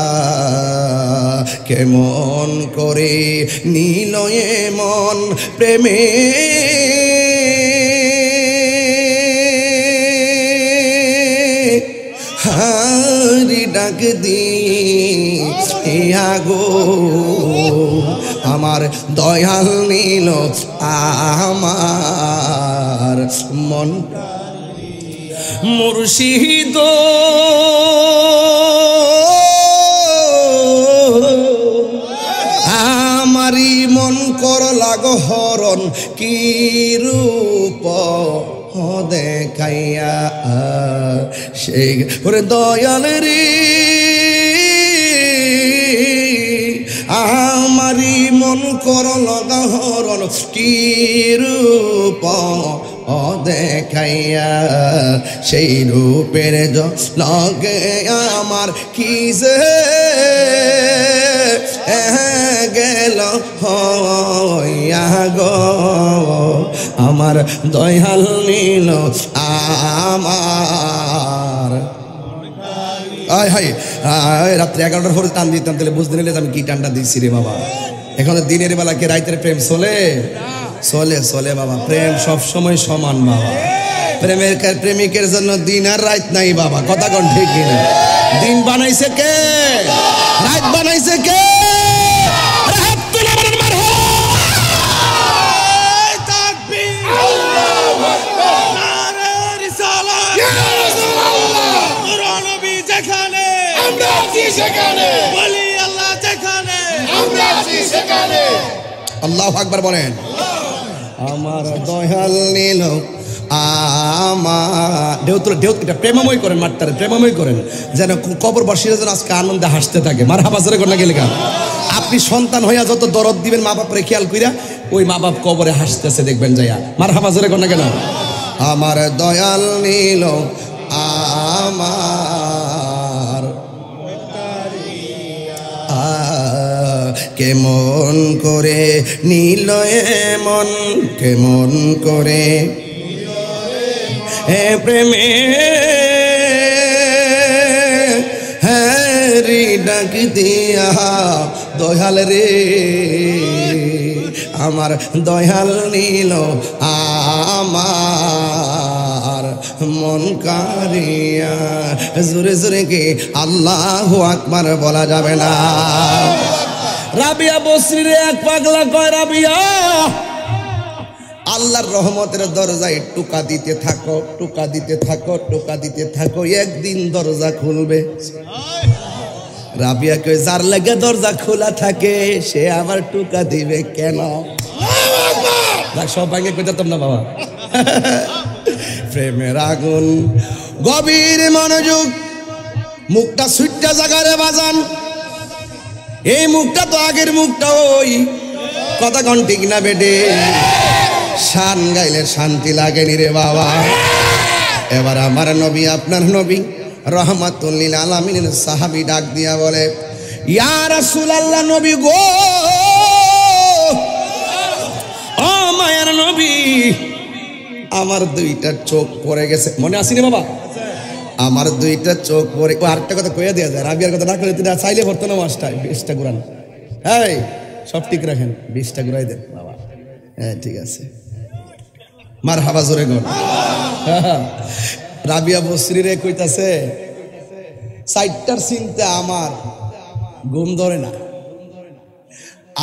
কেমন করে নিল মন প্রেমে হারি ডাক দিয়া গো। আমার দয়াল নিল আমার মন মুর্শিদ, আমারি মন কর লাগো হরণ, কি রূপ দেখাইয়া সেই ওরে দয়াল রে, আমারি মন কর লাগা হরণ, কি রূপ দেখাইয়া সেই রূপের লগে আমার কি যে গেল হইয়া গো। আমার দয়াল নিল আমার। রাত্রে 11টার পরে টান দিতাম, তাহলে বুঝতে নিলে আমি কি টানটা দিচ্ছি রে বাবা। এখন দিনের বেলা কে রাইতের প্রেম চলে চলে বাবা। প্রেম সব সময় সমান বাবা। প্রেমিকের জন্য দিন আর রাত নাই বাবা, কথা কোন ঠিক কিনা? দিন বানাইছে কে, রাত বানাইছে কে? আল্লাহু আকবার বলেন। আমার দয়াল নিল আমার ঢেউ প্রেমময় করেন, মাঠটারে প্রেমময় করেন, যেন কবরবাসীরা যেন আজকে আনন্দে হাসতে থাকে। মারহাবা জোরে কর না গেলে গান। আপনি সন্তান হইয়া যত দরদ দিবেন মা বাপরে খেয়াল কইরা, ওই মা বাপ কবরে হাসতেছে দেখবেন যাইয়া। মারহাবা জোরে কর না কেন? আমার দয়াল নিল আমার কেমন করে নীল মন, কেমন করে হে প্রেমে হ্যারি ডাক দিয়া দয়াল রে। আমার দয়াল নীল আমার মন কারিয়া। জোরে জোরে কে আল্লাহু আকবার বলা যাবে না? রাবিয়া বসরিরে এক পাগলা কয়, রাবিয়া আল্লাহর রহমতের দরজায় টোকা দিতে থাকো, টোকা দিতে থাকো, টোকা দিতে থাকো, একদিন দরজা খুলবে। রাবিয়া কয়, যার লাগে দরজা খোলা থাকে সে আবার টোকা দিবে কেন? সব ভাঙে কইতাম না বাবা। প্রেমের আগুন গভীর মনোযোগ, মুখটা সুইটটা জাগারে বাজান। এই মুখটা তো আগের মুখটা ওই, কথা কন ঠিক না বেটে? শান গাইলে শান্তি লাগেনি রে বাবা। এবার আমার নবী, আপনার নবী রহমাতুল লিল আলামিনের সাহাবী ডাক দিয়া বলে, ইয়া রাসূলুল্লাহ, নবী গো, ও মায়ার নবী, আমার দুইটা চোখ পড়ে গেছে। মনে আসেনি বাবা? আমার দুইটা চোখ পড়ে। আরেকটা কথা কইয়া দেওয়া যায়, রাবিয়ার কথা না করে তিনি চাইলে পড়তো না মাস্টার 20টা কোরআন। হ্যাঁ, সব ঠিক রাখেন, 20টা ঘুরাই দেন বাবা। হ্যাঁ ঠিক আছে, মারহাবা জোরে গো। রাবিয়া বসরি রে কইতাছে, 4টার চিন্তা আমার ঘুম ধরে না।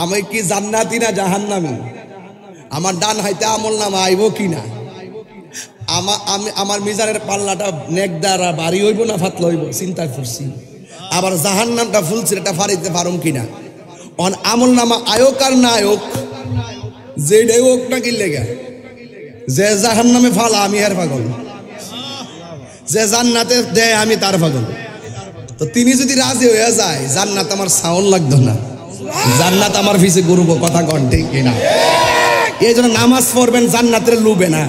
আমি কি জান্নাতি না জাহান্নামী? আমার ডান হাইতে আমল নামা আইব কিনা? আমার মিজানের পাল্লাটা নেক দ্বারা বাড়ি হইব না ফাতলা হইব, চিন্তা করছি। আবার জাহান্নামটা ফুলছে, এটা ফাড়িতে পারুম কিনা? অন আমল নামা আয়োক আর না আয়োক, যেটাই হোক না কি লেগে, যে জাহান্নামে ফালা আমি এর পাগল, যে জান্নাতে দেয় আমি তার পাগল। তো তিনি যদি রাজি হয়ে যায়, জান্নাত আমার সাউন্ড লাগতো না, জান্নাত আমার পিছে ঘুরবো, কথা কন ঠিক কিনা? এই জন্য নামাজ পড়বেন জান্নাতের লুবে না,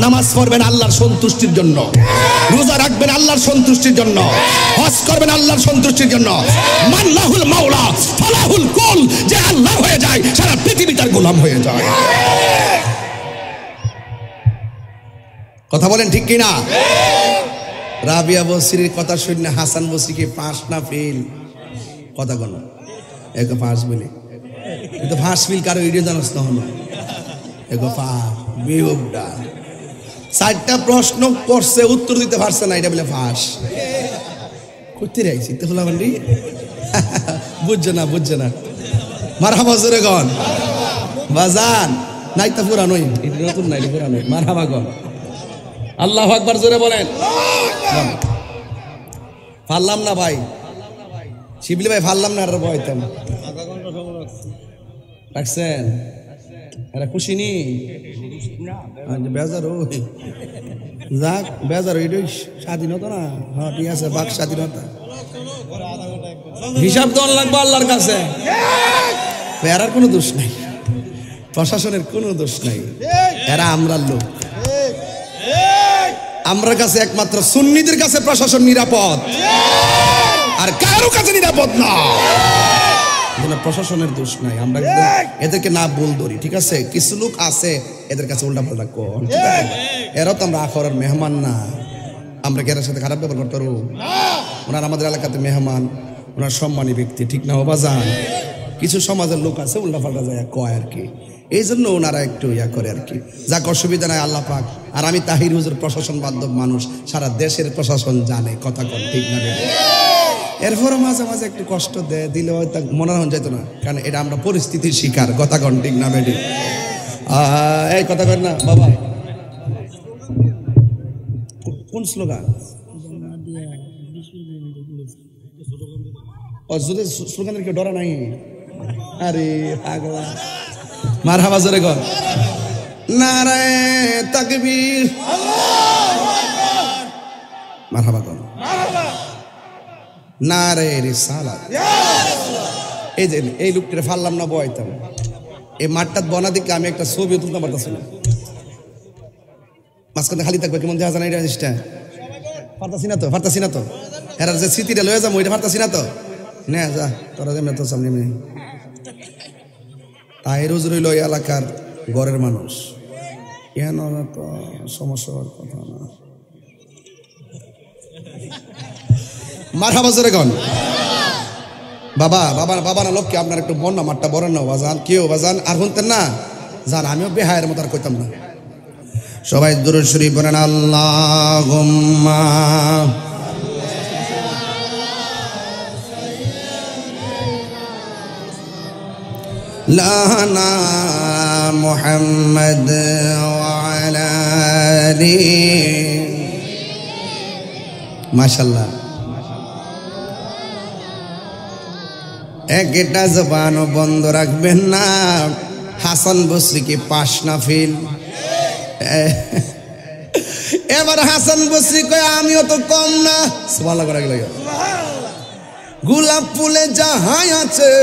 নামাজ পড়বেন আল্লাহর সন্তুষ্টির জন্য, রোজা রাখবেন আল্লাহর সন্তুষ্টির জন্য, হজ করবেন আল্লাহর সন্তুষ্টির জন্য। মাল্লাহুল মাওলা ফালাহুল কুল, যে আল্লাহ হয়ে যায় সারা পৃথিবী তার গোলাম হয়ে যায়। কথা বলেন ঠিক কিনা? রাবিয়া বসরির কথা শুনে হাসান বসরি কি পাস না ফেল? কথা কোন এক পাস বলে, কিন্তু ফাঁস ফিল কারো ভিডিও জানাস না হলো এগো পা বেহুবডা 4টা প্রশ্ন করছে, উত্তর দিতে পারছে না, এটা বলে ফাঁস করতে রাইছি তো হলাম বুঝছে না মারহাবা জোরে গন বাজান। নাই তো পুরানোই, এটা নতুন নাই, পুরানোই। মারহাবা গন, আল্লাহু আকবার জোরে বলেন। পারলাম না ভাই, শিবলি ভাই পারলাম না, আর বইতাম রাখছেন, এরা খুশি নি বেজার যাক, বেজার ওই স্বাধীনতা না। হ্যাঁ ঠিক আছে, বাক স্বাধীনতা, হিসাব দেওয়ার লাগবে আল্লাহর কাছে। এরার কোনো দোষ নাই, প্রশাসনের কোনো দোষ নাই, এরা আমরার লোক। আমরা কাছে একমাত্র সুন্নিদের কাছে প্রশাসন নিরাপদ, আর কারো কাছে নিরাপদ না। প্রশাসনের দোষ নাই, আমরা এদেরকে না বল ধরি, ঠিক আছে? কিছু লোক আছে এদের কাছে উল্টা পাল্টা কর, এরাও তো আমরা আখরার মেহমান না, আমরা কি এর সাথে খারাপ ব্যবহার করতে পারবো? ওনার আমাদের এলাকাতে মেহমান, ওনার সম্মানী ব্যক্তি, ঠিক না বাজান? কিছু সমাজের লোক আছে উল্টা পাল্টা যায় কয় আর কি, এই জন্য ওনারা একটু ইয়া করে আর কি। যাক, অসুবিধা নাই, আল্লাহ পাক। আর আমি তাহির হুজুর প্রশাসন বান্ধব মানুষ, সারা দেশের প্রশাসন জানে, কথা কন ঠিক না? এরপরও মাঝে মাঝে একটু কষ্ট দেয়, দিলে হয়তো মনে হন যেত না, কারণ এটা আমরা পরিস্থিতির শিকার, কথা কন ঠিক না বেডি? এই কথা কর না বাবা, কোন স্লোগান? স্লোগানের কেউ ডরা নাই? আরে পাগলা, মারহাবা জোরে কর, নারায়ে তাকবীর, মারহাবা কর, নারায়ে রিসালাত। এই যে এই লোকটা ফাললাম না বয়তাম, এই মাঠটা বনা দিকে আমি একটা ছবি তুলতে পারতাছি না, মাঝখানে খালি থাকবে, কেমন দেখা যায় না? এটা জিনিসটা পারতাছি না তো, এরা যে স্মৃতিটা লয়ে যাবো ওইটা পারতাছি না তো। নে যা, তোরা যেমন তো সামনে তাই রোজ রইল এলাকার ঘরের মানুষ, কেন তো সমস্যা হওয়ার কথা না। মারহাবা জোরে গন বাবা, বাবা না লোককে আপনার একটু বন্যা মাঠটা বরেন না বাজান, কেউ বাজান আর শুনতেন না জান, আমিও বেহায়ের মতো আর কইতাম না। সবাই দুরূদ শরীফ পড়েন, আল্লাহুম্মা লানা মুহাম্মদ ওয়া আলা আলিহি। মাশাআল্লাহ, একটা জবানও বন্ধ রাখবেন না। হাসান বসরি কি পাস না ফেল? এবার হাসান বসরি কয় আমিও তো কম না, সুবহানাল্লাহ করে গেল। গোলাপ ফুলে যাহাই আছে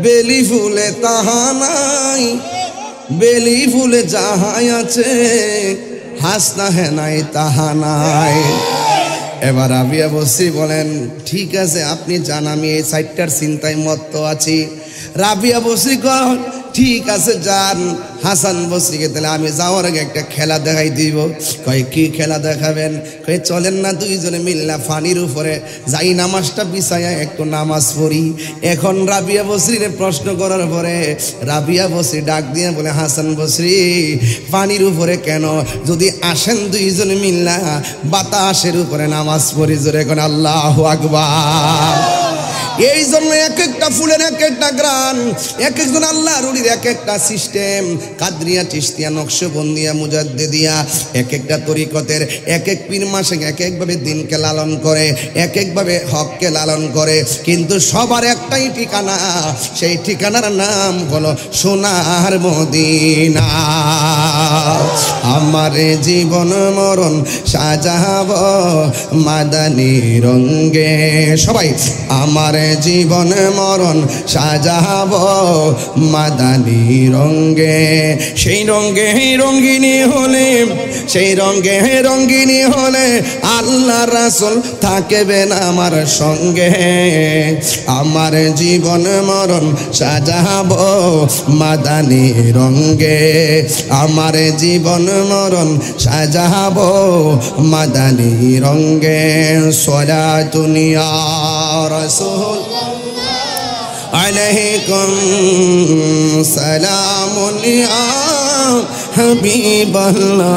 বেলি ফুলে তাহা নাই, বেলি ফুলে যাহাই আছে হাসনা হেনাই তাহা নাই। এবার রাবিয়া বসরি বলেন ঠিক আছে আপনি জান আমি এই সাইটটার চিন্তায় মত্ত আছি। রাবিয়া বসরি কন ঠিক আছে যান। হাসান বসরিকে তাহলে আমি যাওয়ার আগে একটা খেলা দেখাই দিব। কয় কি খেলা দেখাবেন? কয় চলেন না দুইজনে মিল্লা ফানির উপরে যাই নামাজটা বিছাইয়া একটু নামাজ পড়ি। এখন রাবিয়া বসরিরে প্রশ্ন করার পরে রাবিয়া বসরি ডাক দিয়ে বলে হাসান বসরি পানির উপরে কেন? যদি আসেন দুইজনে মিল্লা বাতাসের উপরে নামাজ পড়ি। জোরে কোন আল্লাহু আকবার। এই জন্য এক একটা ফুলের এক একটা গ্রান, এক একজন আল্লাহ রুলির এক একটা সিস্টেম। কাদরিয়া, চিশতিয়া, নকশবন্দিয়া, মুজাদ্দিদিয়া এক একটা তরিকতের এক এক পীর মাসে এক একভাবে দিনকে লালন করে, এক একভাবে হককে লালন করে, কিন্তু সবার একটাই ঠিকানা, সেই ঠিকানার নাম হলো সোনার মদিনা। আমার জীবন মরণ সাজাব মাদানী রঙ্গে। সবাই আমার জীবন মরণ সাজাব মাদানী রঙ্গে। সেই রঙ্গে রঙ্গিনী হলে, সেই রঙ্গে রঙ্গিনী হলে আল্লাহ রাসূল থাকবেন আমার সঙ্গে। আমার জীবন মরণ সাজাব মাদানী রঙ্গে, আমার জীবন মরণ সাজাব মাদানী রঙ্গে। সলাতুন ইয়া রাসূল আলাইকুম সালামুন ইয়া হাবিবাল্লাহ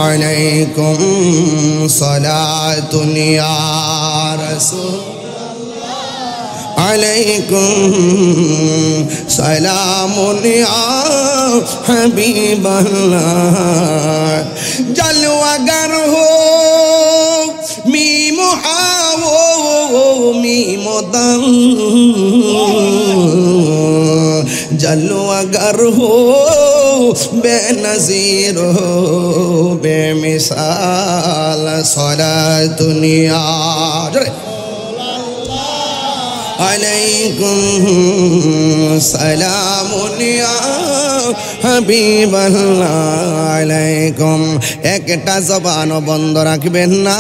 আলাইকুম সালাতুন ইয়া রাসূল আলাইকুম সালামুন ইয়া হাবিবাল্লাহ। জলওয়াগার হো মিম হাও মিম দাম, জলওয়াগার হো বেনজির হো বেমিসাল সলাতুন ইয়া আলাইকুম সালামুন ইয়া হাবিবাল্লাহ আলাইকুম। একটা জবান বন্ধ রাখবেন না,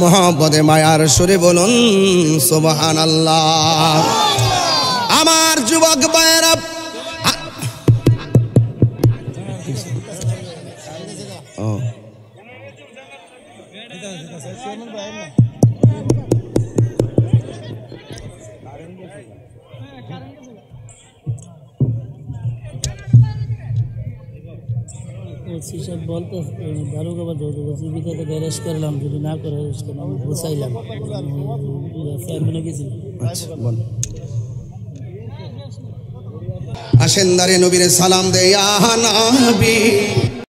মোহাম্মদে মায়ার সুরে বলুন সুবহানাল্লাহ। আমার যুবক ভাইয়েরা সব বলতো দারুক আবার ধরতো বলছি বিকাতে গ্যারেজ করলাম, যদি না করে আমি বুঝাইলাম চেয়ারম্যানে গেছিল। আসেন দারে নবীরে সালাম দে ইয়া নবী